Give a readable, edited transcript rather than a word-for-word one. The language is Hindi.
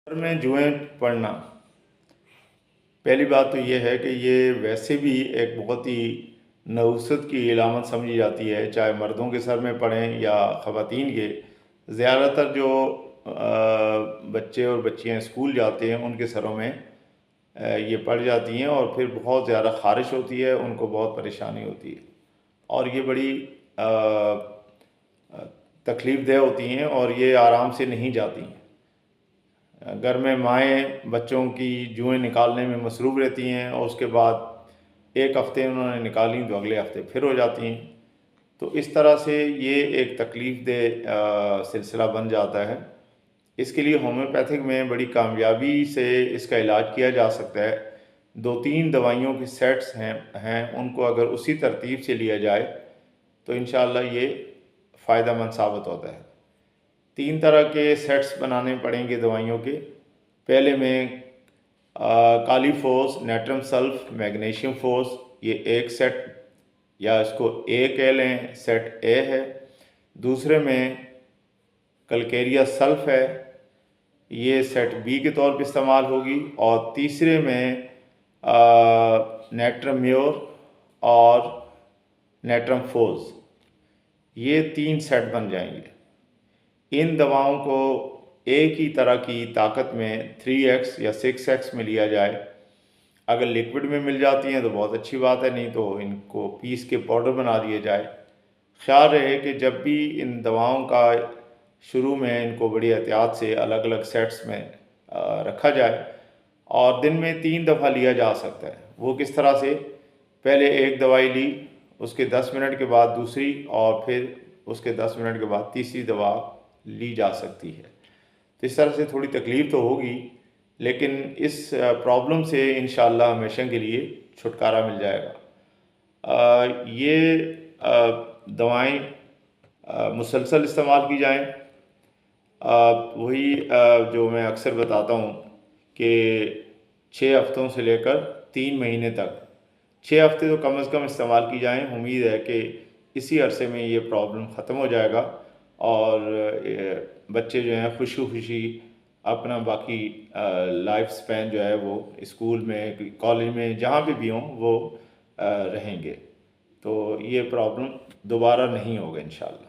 घर में जुएं पड़ना, पहली बात तो ये है कि ये वैसे भी एक बहुत ही नहुसत की इलामत समझी जाती है, चाहे मर्दों के सर में पड़ें या ख़वातीन के। ज़्यादातर जो बच्चे और बच्चियां स्कूल जाते हैं उनके सरों में ये पड़ जाती हैं और फिर बहुत ज़्यादा ख़ारिश होती है, उनको बहुत परेशानी होती है और ये बड़ी तकलीफ़ देह होती हैं और ये आराम से नहीं जाती हैं। घर में माएँ बच्चों की जुएँ निकालने में मसरूफ़ रहती हैं और उसके बाद एक हफ़्ते उन्होंने निकाली तो अगले हफ़्ते फिर हो जाती हैं। तो इस तरह से ये एक तकलीफ़ देह सिलसिला बन जाता है। इसके लिए होम्योपैथिक में बड़ी कामयाबी से इसका इलाज किया जा सकता है। 2-3 दवाइयों के सेट्स हैं उनको अगर उसी तरतीब से लिया जाए तो इंशाअल्लाह ये फ़ायदेमंद साबित होता है। 3 तरह के सेट्स बनाने पड़ेंगे दवाइयों के। पहले में काली फोस, नेट्रम सल्फ, मैग्नीशियम फोस, ये एक सेट या इसको ए कह लें, सेट ए है। दूसरे में कलकेरिया सल्फ है, ये सेट बी के तौर पे इस्तेमाल होगी। और तीसरे में नेट्रम म्योर और नेट्रम फोस, ये 3 सेट बन जाएंगे। इन दवाओं को एक ही तरह की ताकत में 3x या 6x में लिया जाए। अगर लिक्विड में मिल जाती हैं तो बहुत अच्छी बात है, नहीं तो इनको पीस के पाउडर बना दिया जाए। ख्याल रहे कि जब भी इन दवाओं का शुरू में इनको बड़ी एहतियात से अलग अलग सेट्स में रखा जाए और दिन में 3 दफ़ा लिया जा सकता है। वो किस तरह से, पहले एक दवाई ली, उसके 10 मिनट के बाद दूसरी और फिर उसके 10 मिनट के बाद तीसरी दवा ली जा सकती है। तो इस तरह से थोड़ी तकलीफ़ तो होगी, लेकिन इस प्रॉब्लम से इंशाअल्लाह हमेशा के लिए छुटकारा मिल जाएगा। ये दवाएं मुसलसल इस्तेमाल की जाएं। वही जो मैं अक्सर बताता हूँ कि 6 हफ्तों से लेकर 3 महीने तक, 6 हफ्ते तो कम से कम इस्तेमाल की जाएं। उम्मीद है कि इसी अरसे में ये प्रॉब्लम ख़त्म हो जाएगा और बच्चे जो हैं खुशी खुशी अपना बाकी लाइफ स्पैन जो है वो स्कूल में, कॉलेज में, जहाँ भी हों वो रहेंगे। तो ये प्रॉब्लम दोबारा नहीं होगा इंशाअल्लाह।